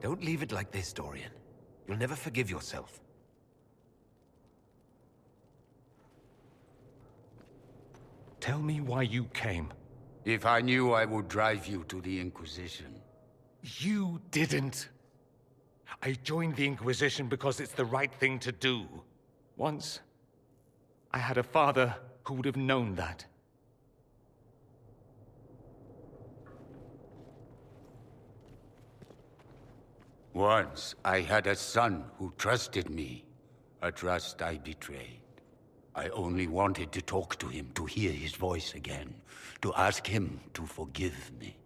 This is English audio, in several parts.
Don't leave it like this, Dorian. You'll never forgive yourself. Tell me why you came. If I knew, I would drive you to the Inquisition. You didn't. I joined the Inquisition because it's the right thing to do. Once, I had a father who would have known that. Once, I had a son who trusted me. A trust I betrayed. I only wanted to talk to him, to hear his voice again, to ask him to forgive me.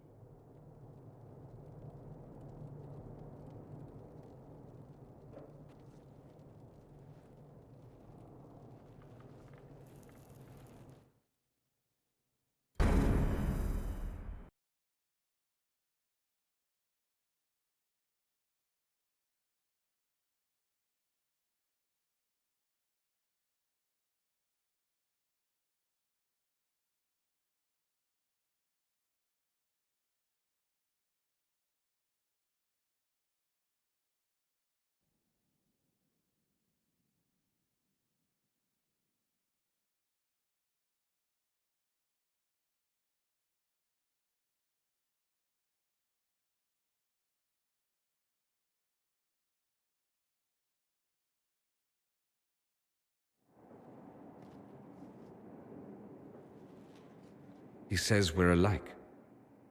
He says we're alike.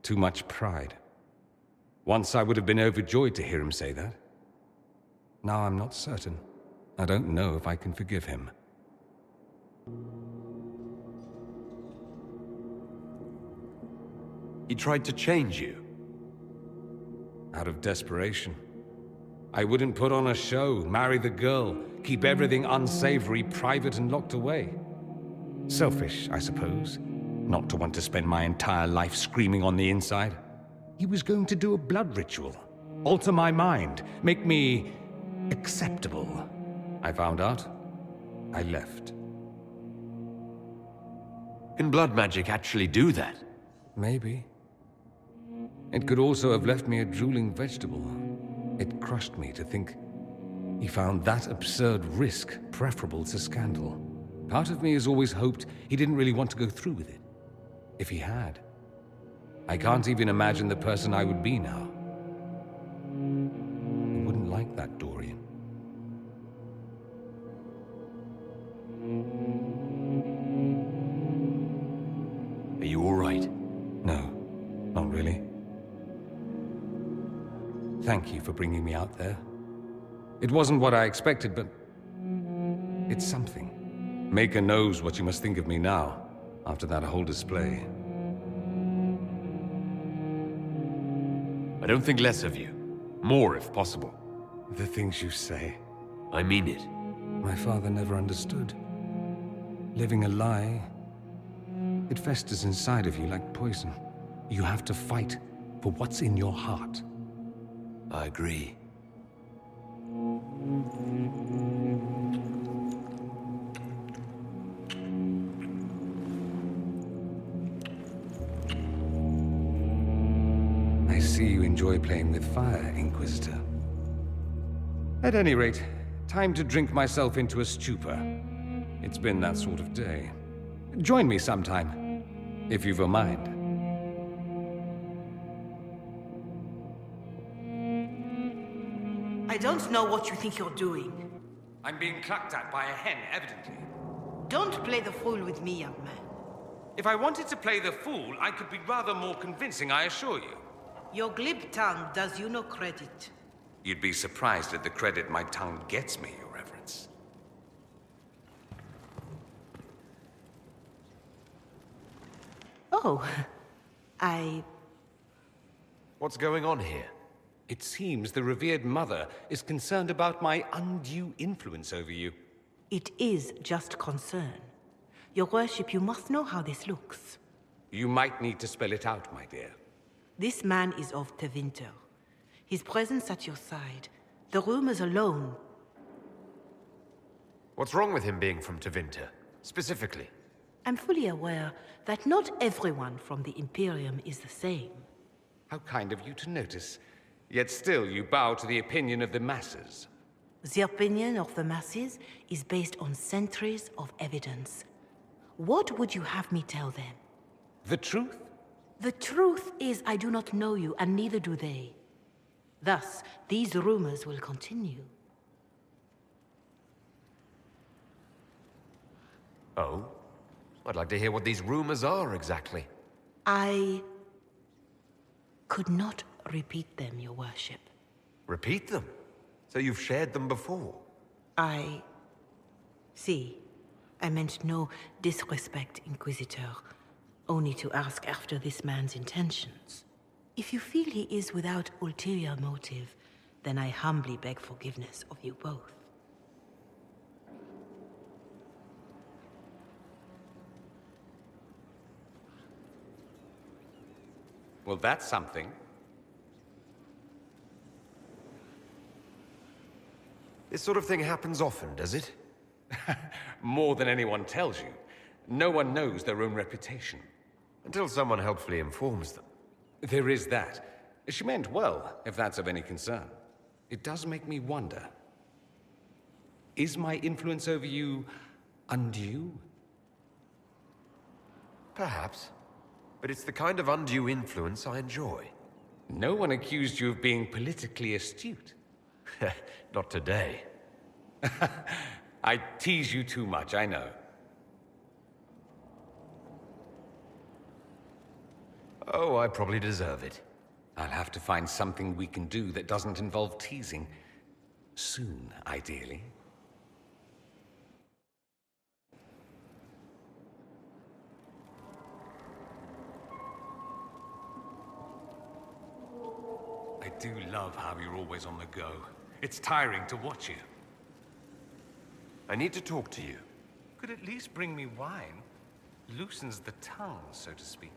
Too much pride. Once I would have been overjoyed to hear him say that. Now I'm not certain. I don't know if I can forgive him. He tried to change you. Out of desperation. I wouldn't put on a show, marry the girl, keep everything unsavory, private and locked away. Selfish, I suppose. Not to want to spend my entire life screaming on the inside. He was going to do a blood ritual. Alter my mind. Make me acceptable. I found out. I left. Can blood magic actually do that? Maybe. It could also have left me a drooling vegetable. It crushed me to think he found that absurd risk preferable to scandal. Part of me has always hoped he didn't really want to go through with it. If he had, I can't even imagine the person I would be now. I wouldn't like that, Dorian. Are you all right? No, not really. Thank you for bringing me out there. It wasn't what I expected, but it's something. Maker knows what you must think of me now, after that whole display. I don't think less of you. More, if possible. The things you say. I mean it. My father never understood. Living a lie, it festers inside of you like poison. You have to fight for what's in your heart. I agree. I see you enjoy playing with fire, Inquisitor. At any rate, time to drink myself into a stupor. It's been that sort of day. Join me sometime, if you've a mind. I don't know what you think you're doing. I'm being clucked at by a hen, evidently. Don't play the fool with me, young man. If I wanted to play the fool, I could be rather more convincing, I assure you. Your glib tongue does you no credit. You'd be surprised at the credit my tongue gets me, Your Reverence. Oh, What's going on here? It seems the revered mother is concerned about my undue influence over you. It is just concern. Your worship, you must know how this looks. You might need to spell it out, my dear. This man is of Tevinter. His presence at your side, the rumors alone. What's wrong with him being from Tevinter, specifically? I'm fully aware that not everyone from the Imperium is the same. How kind of you to notice. Yet still you bow to the opinion of the masses. The opinion of the masses is based on centuries of evidence. What would you have me tell them? The truth? The truth is I do not know you, and neither do they. Thus, these rumors will continue. Oh? I'd like to hear what these rumors are exactly. I could not repeat them, Your Worship. Repeat them? So you've shared them before? See, I meant no disrespect, Inquisitor. Only to ask after this man's intentions. If you feel he is without ulterior motive, then I humbly beg forgiveness of you both. Well, that's something. This sort of thing happens often, does it? More than anyone tells you. No one knows their own reputation. Until someone helpfully informs them. There is that. She meant well, if that's of any concern. It does make me wonder. Is my influence over you undue? Perhaps. But it's the kind of undue influence I enjoy. No one accused you of being politically astute. Not today. I tease you too much, I know. Oh, I probably deserve it. I'll have to find something we can do that doesn't involve teasing. Soon, ideally. I do love how you're always on the go. It's tiring to watch you. I need to talk to you. Could at least bring me wine. Loosens the tongue, so to speak.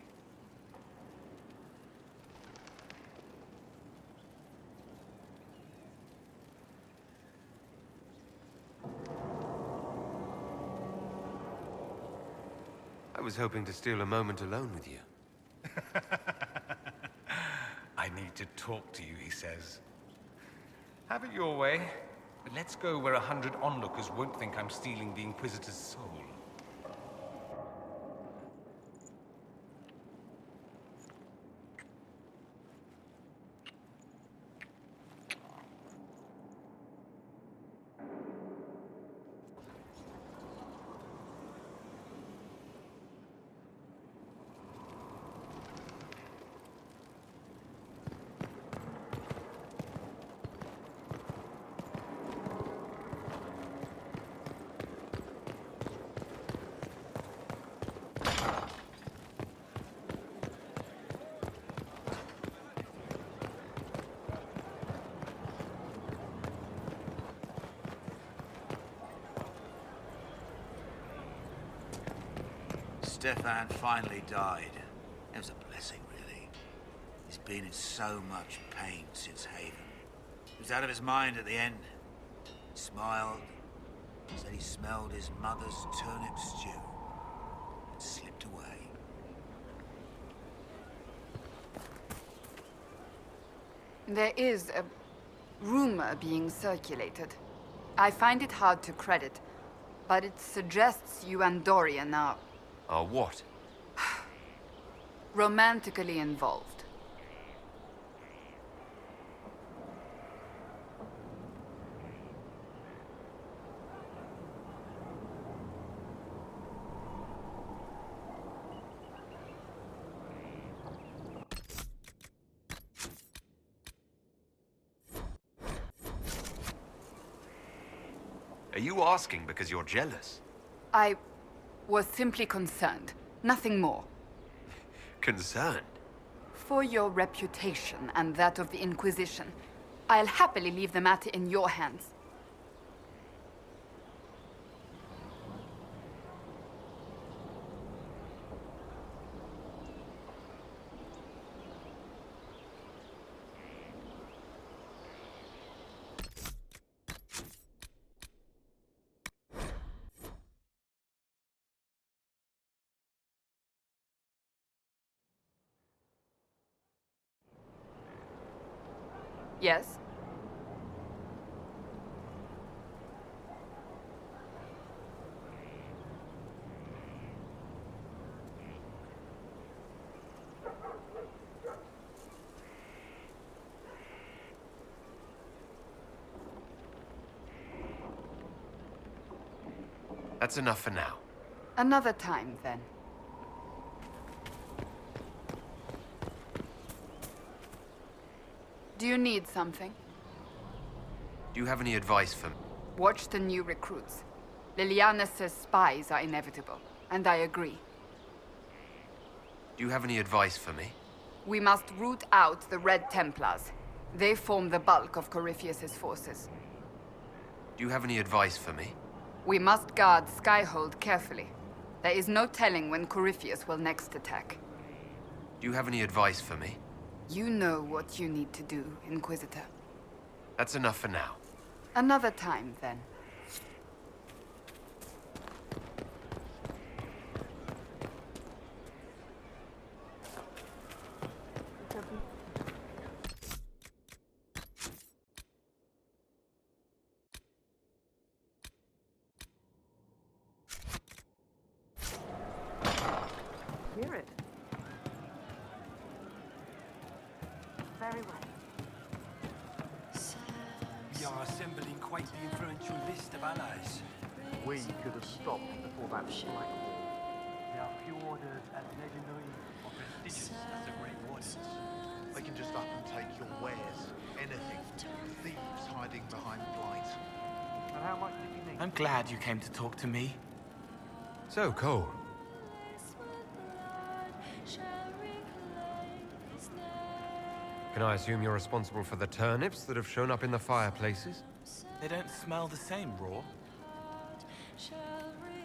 I was hoping to steal a moment alone with you. I need to talk to you, he says. Have it your way, but let's go where 100 onlookers won't think I'm stealing the Inquisitor's soul. Stefan finally died. It was a blessing, really. He's been in so much pain since Haven. He was out of his mind at the end. He smiled, said he smelled his mother's turnip stew, and slipped away. There is a rumor being circulated. I find it hard to credit, but it suggests you and Dorian are What? romantically involved. Are you asking because you're jealous? I was simply concerned, nothing more. Concerned? For your reputation and that of the Inquisition, I'll happily leave the matter in your hands. Yes? That's enough for now. Another time, then. Do you need something? Do you have any advice for me? Watch the new recruits. Liliana says spies are inevitable, and I agree. Do you have any advice for me? We must root out the Red Templars. They form the bulk of Corypheus's forces. Do you have any advice for me? We must guard Skyhold carefully. There is no telling when Corypheus will next attack. Do you have any advice for me? You know what you need to do, Inquisitor. That's enough for now. Another time, then. Hear it. Very well. We are assembling quite the influential list of allies. We could have stopped before that black wall. They are few orders as legendary or prestigious as the Great Wardens. They can just up and take your wares, anything. Thieves hiding behind blight. And how much did you need? I'm glad you came to talk to me. So, Cole. Can I assume you're responsible for the turnips that have shown up in the fireplaces? They don't smell the same raw.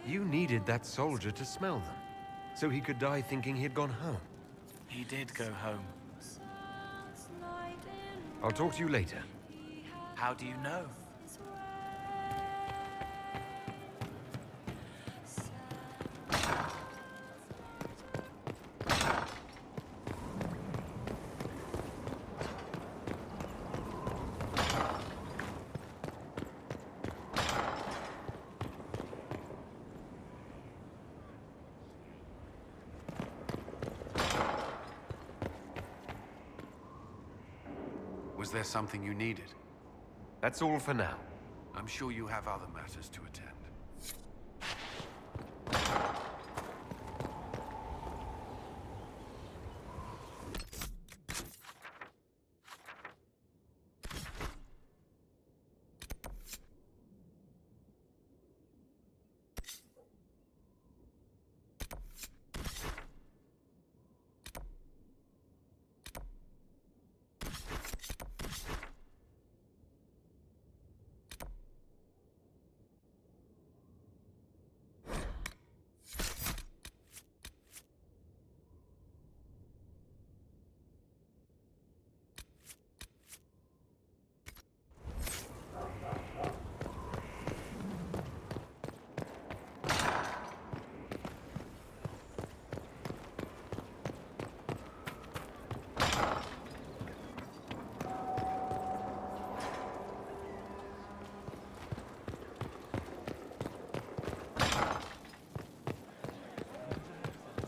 You needed that soldier to smell them, so he could die thinking he'd gone home. He did go home. I'll talk to you later. How do you know? Was there something you needed? That's all for now. I'm sure you have other matters to attend.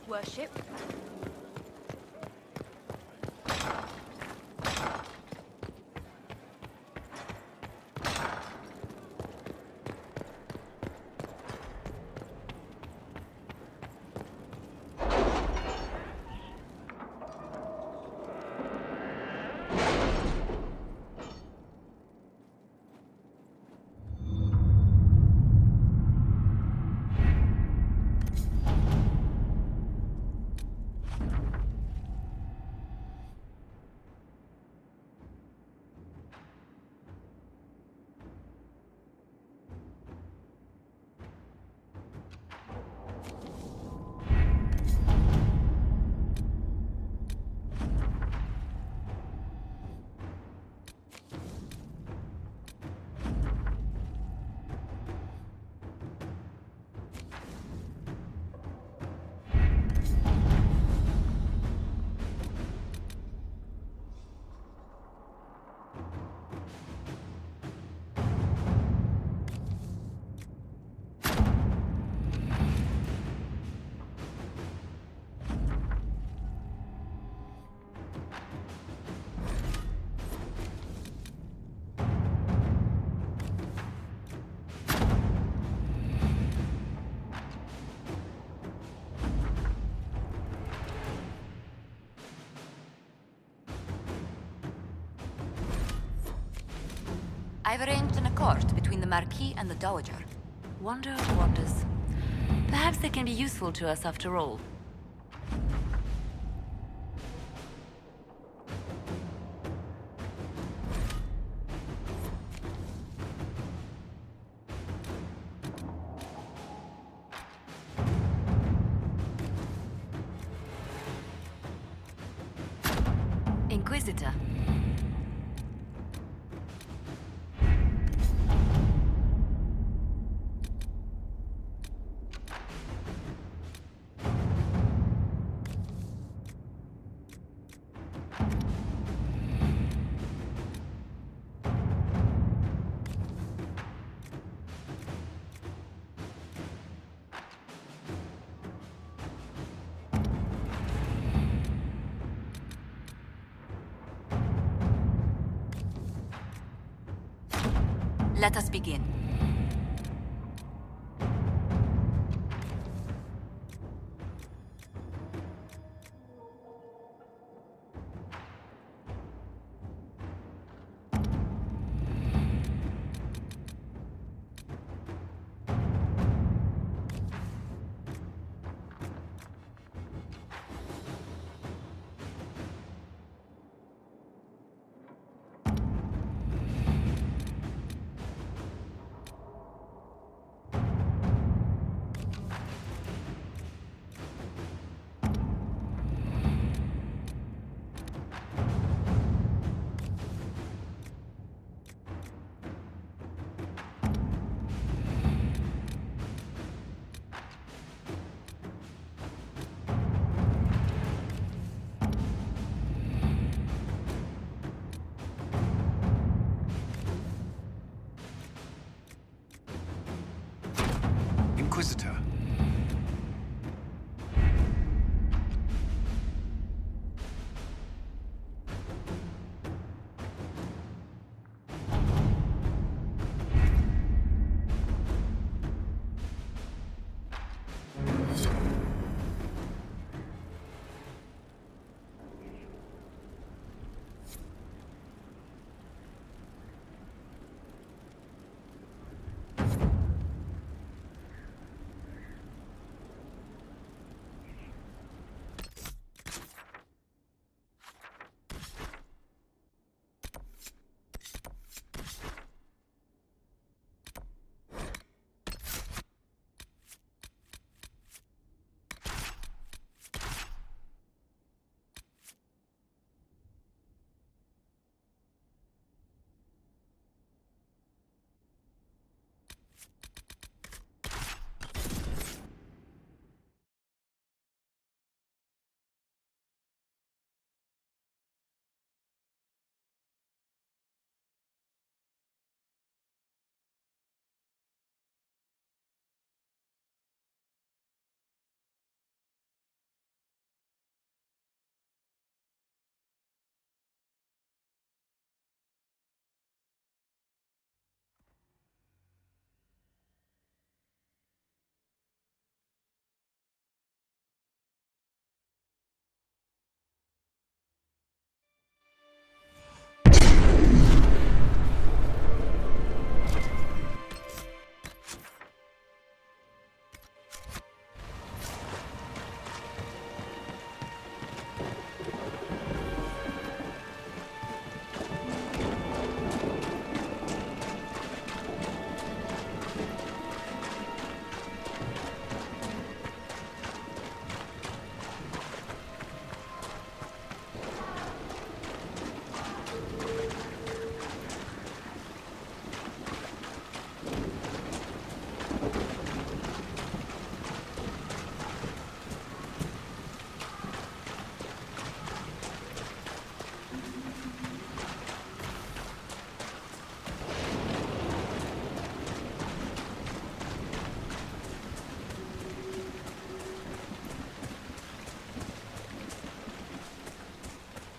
Worship. I've arranged an accord between the Marquis and the Dowager. Wonder of wonders. Perhaps they can be useful to us after all. Inquisitor. Let us begin. Inquisitor.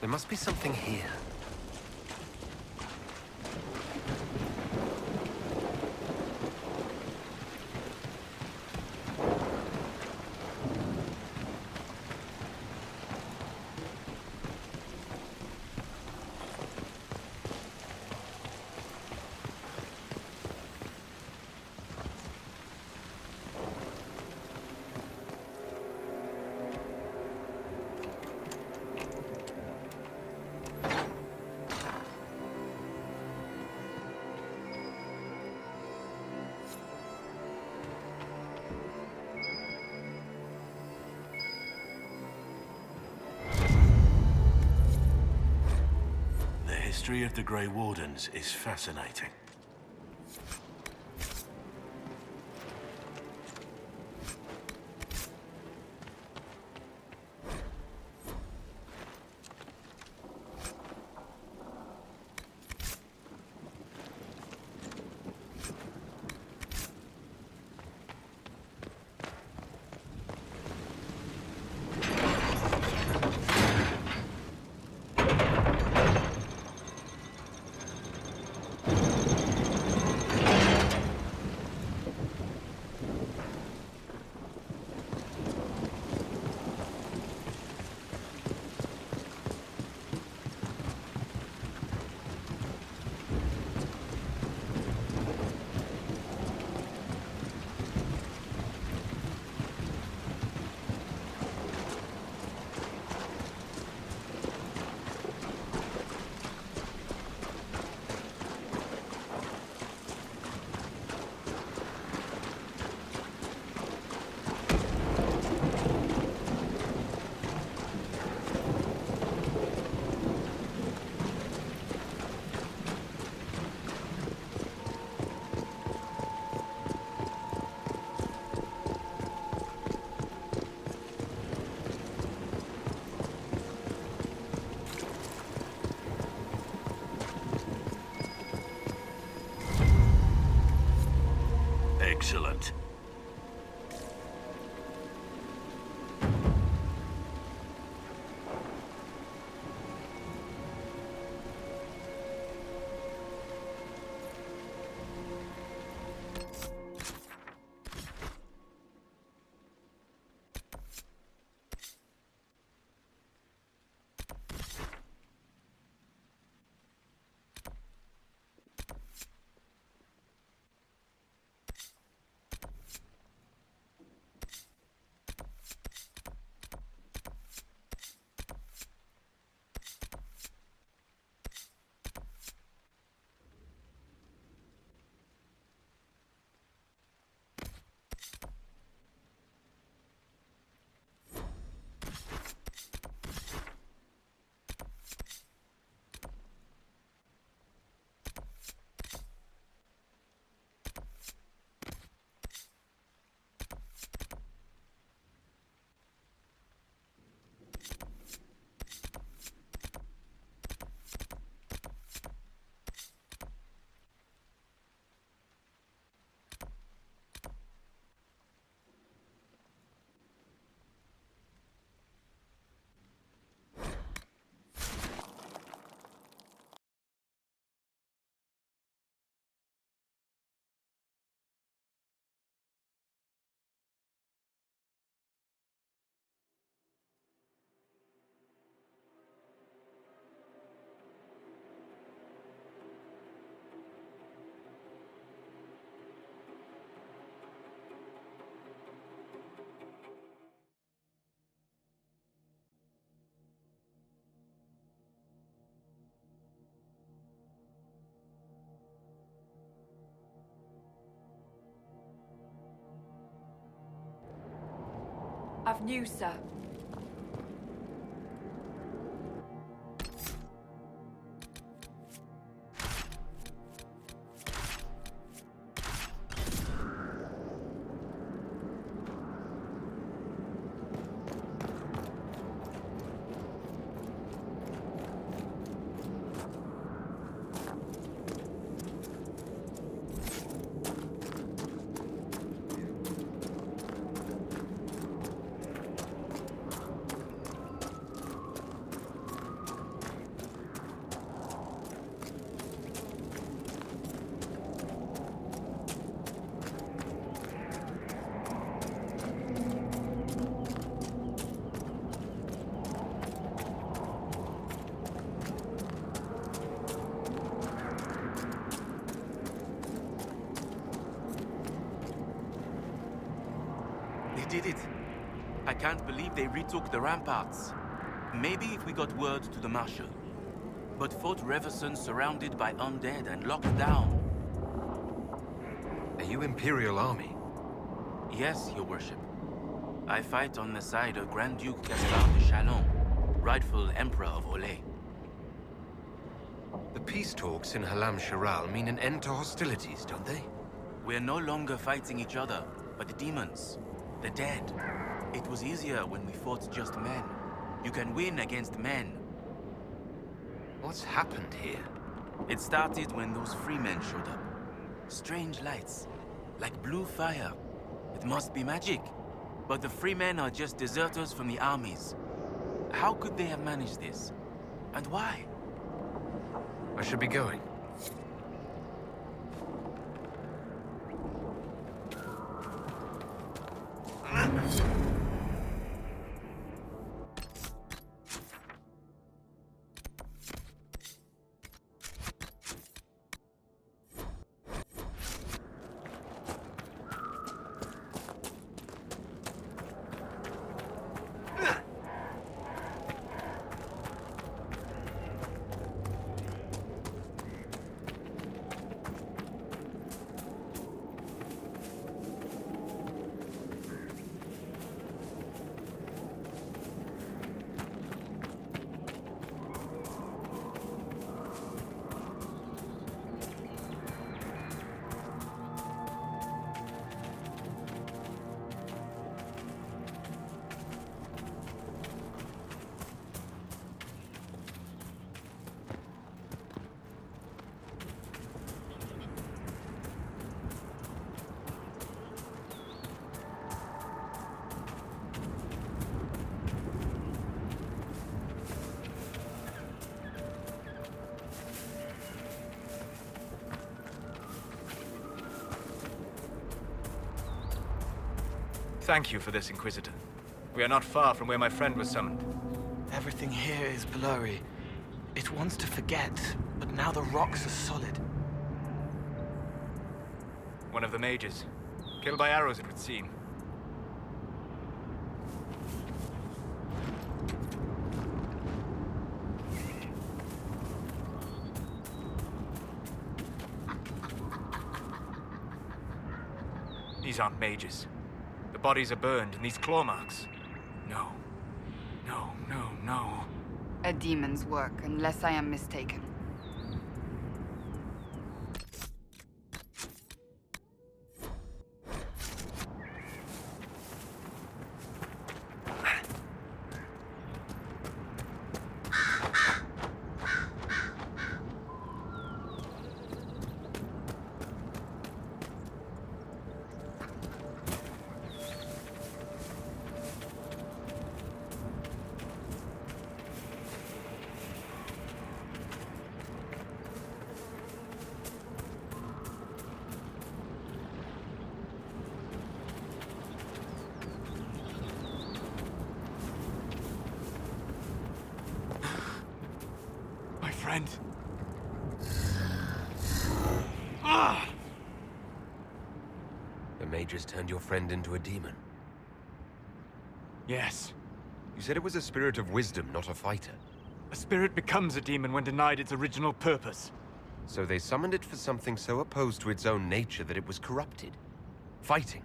There must be something here. history of the Grey Wardens is fascinating. Excellent. Avenue, sir. They did it. I can't believe they retook the ramparts. Maybe if we got word to the Marshal. But Fort Reverson surrounded by undead and locked down. Are you Imperial Army? Yes, Your Worship. I fight on the side of Grand Duke Gaspard de Chalon, rightful Emperor of Olay. The peace talks in Halam Shiral mean an end to hostilities, don't they? We're no longer fighting each other, but the demons. The dead. It was easier when we fought just men. You can win against men. What's happened here? It started when those free men showed up. Strange lights. Like blue fire. It must be magic. But the free men are just deserters from the armies. How could they have managed this? And why? I should be going. Thank you for this, Inquisitor. We are not far from where my friend was summoned. Everything here is blurry. It wants to forget, but now the rocks are solid. One of the mages. Killed by arrows, it would seem. These aren't mages. The bodies are burned, and these claw marks. No. No, no, no. A demon's work, unless I am mistaken. Friend. The mages turned your friend into a demon. Yes. You said it was a spirit of wisdom, not a fighter. A spirit becomes a demon when denied its original purpose. So they summoned it for something so opposed to its own nature that it was corrupted. Fighting.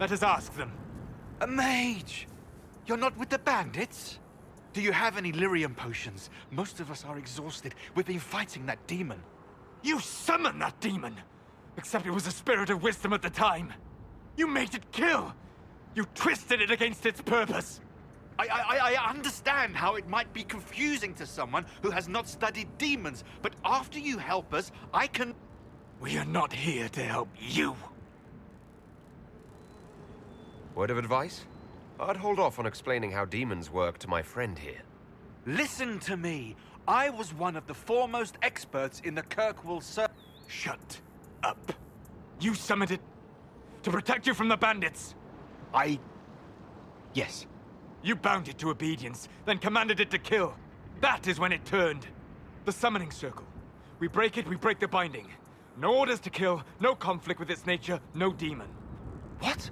Let us ask them. A mage! You're not with the bandits? Do you have any lyrium potions? Most of us are exhausted. We've been fighting that demon. You summoned that demon! Except it was a spirit of wisdom at the time. You made it kill! You twisted it against its purpose! I understand how it might be confusing to someone who has not studied demons, but after you help us, I can... We are not here to help you. Word of advice? I'd hold off on explaining how demons work to my friend here. Listen to me. I was one of the foremost experts in the Kirkwall Shut up. You summoned it to protect you from the bandits. Yes. You bound it to obedience, then commanded it to kill. That is when it turned. The summoning circle. We break it, we break the binding. No orders to kill, no conflict with its nature, no demon. What?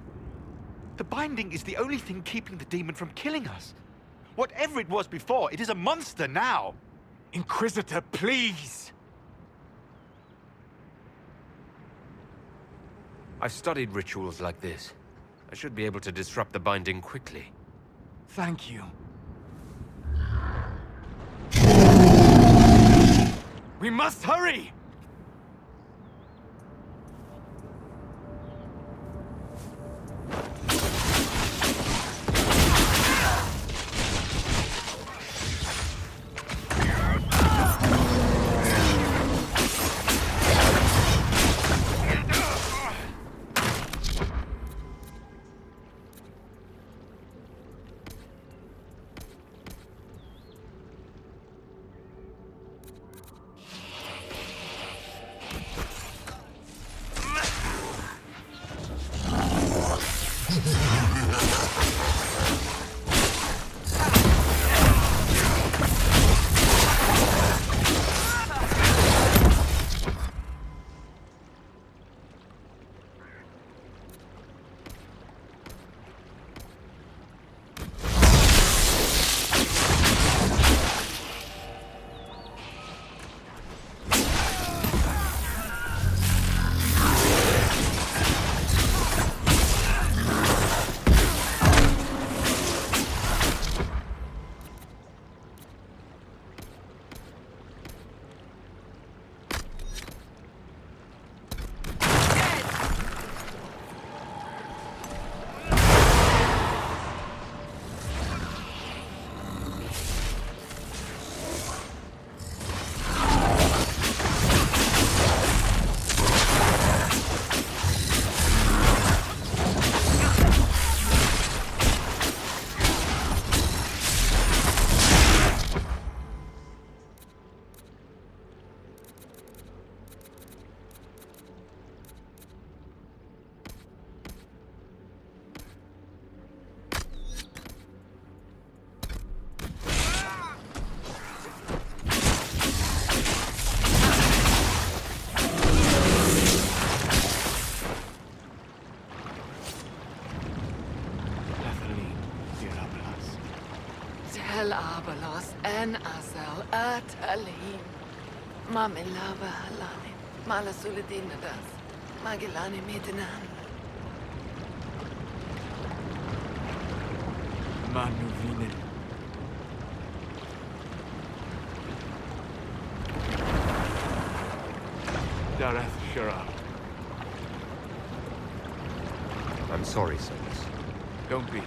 The binding is the only thing keeping the demon from killing us. Whatever it was before, it is a monster now. Inquisitor, please! I've studied rituals like this. I should be able to disrupt the binding quickly. Thank you. We must hurry! Abalos en Asel Atalim. Mamilava Halani. Malasuladinadas. Magilani Medinan. Manuvinen. Dareth Shara. I'm sorry, Solus. Don't be.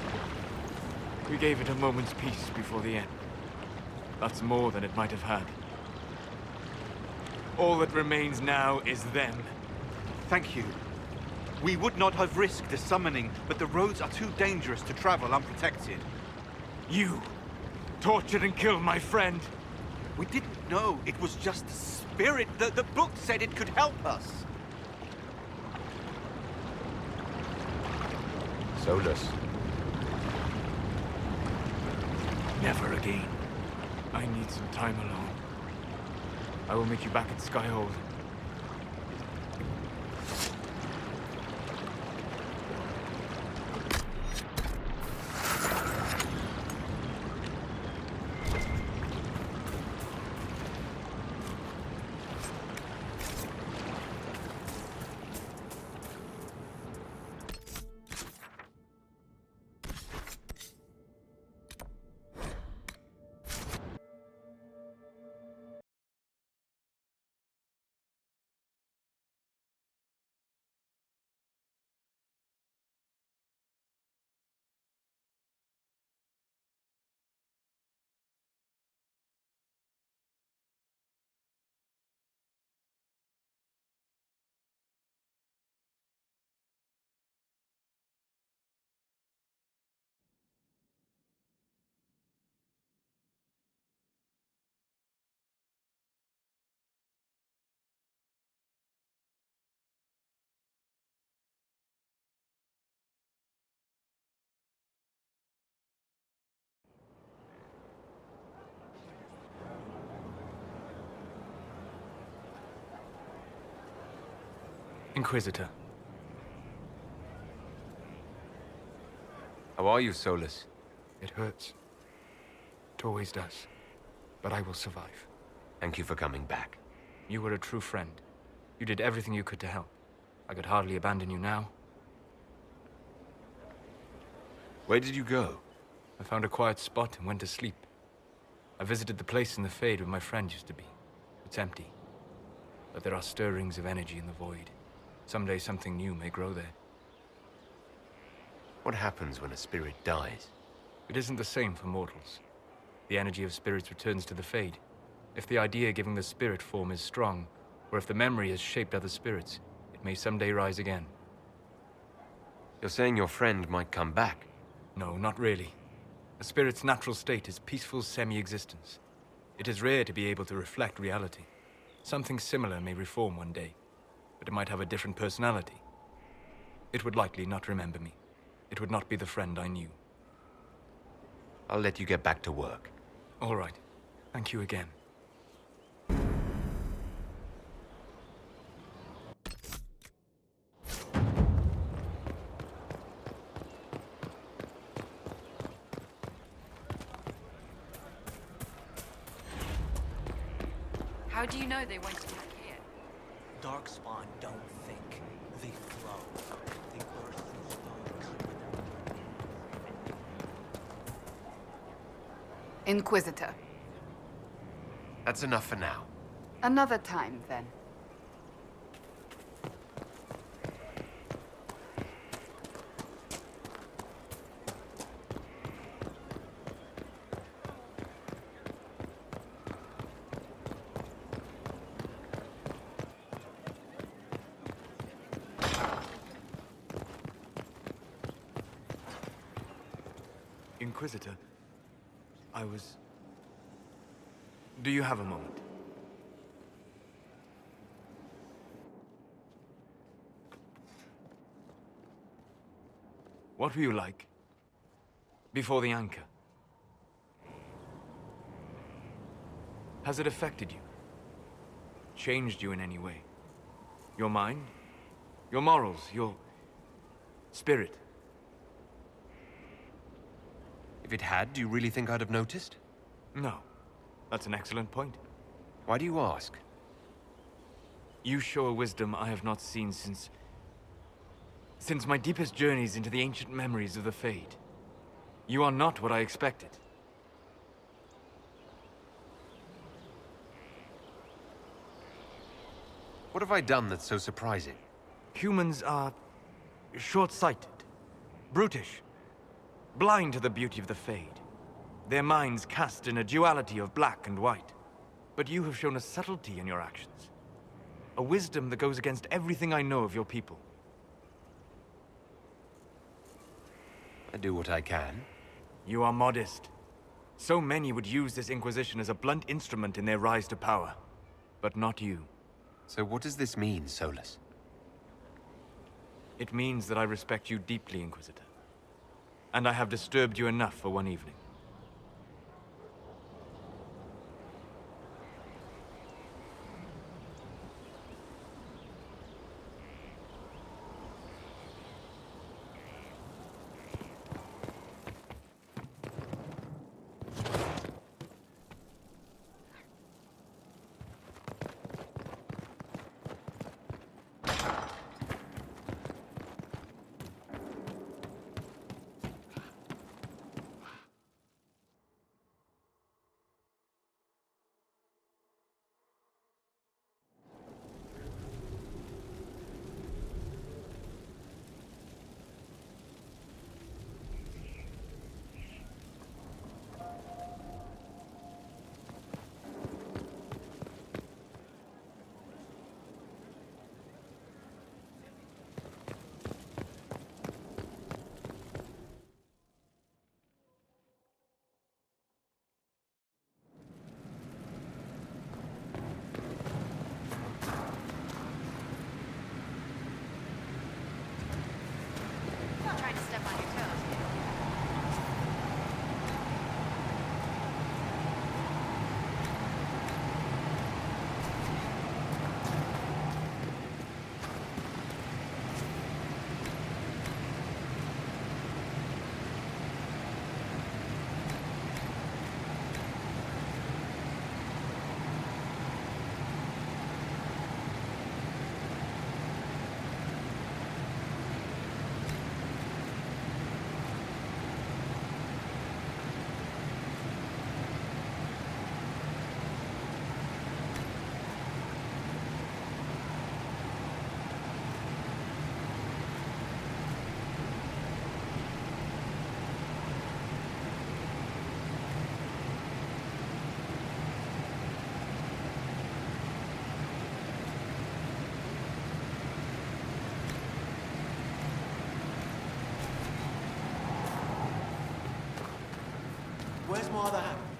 We gave it a moment's peace before the end. That's more than it might have had. All that remains now is them. Thank you. We would not have risked the summoning, but the roads are too dangerous to travel unprotected. You tortured and killed my friend. We didn't know it was just a spirit. The book said it could help us. Solus. Never again. I need some time alone. I will meet you back at Skyhold. Inquisitor. How are you, Solus? It hurts. It always does. But I will survive. Thank you for coming back. You were a true friend. You did everything you could to help. I could hardly abandon you now. Where did you go? I found a quiet spot and went to sleep. I visited the place in the Fade where my friend used to be. It's empty. But there are stirrings of energy in the void. Someday something new may grow there. What happens when a spirit dies? It isn't the same for mortals. The energy of spirits returns to the Fade. If the idea giving the spirit form is strong, or if the memory has shaped other spirits, it may someday rise again. You're saying your friend might come back? No, not really. A spirit's natural state is peaceful semi-existence. It is rare to be able to reflect reality. Something similar may reform one day, but it might have a different personality. It would likely not remember me. It would not be the friend I knew. I'll let you get back to work. All right. Thank you again. How do you know they won't attack here? Darkspawn don't think. They flow. They burst through stones. Inquisitor. That's enough for now. Another time, then. Inquisitor, Do you have a moment? What were you like before the anchor? Has it affected you? Changed you in any way? Your mind? Your morals? Your spirit? If it had, do you really think I'd have noticed? No. That's an excellent point. Why do you ask? You show a wisdom I have not seen since my deepest journeys into the ancient memories of the Fade. You are not what I expected. What have I done that's so surprising? Humans are short-sighted, brutish, blind to the beauty of the Fade. Their minds cast in a duality of black and white. But you have shown a subtlety in your actions. A wisdom that goes against everything I know of your people. I do what I can. You are modest. So many would use this Inquisition as a blunt instrument in their rise to power. But not you. So what does this mean, Solus? It means that I respect you deeply, Inquisitor. And I have disturbed you enough for one evening. Where's my other hand?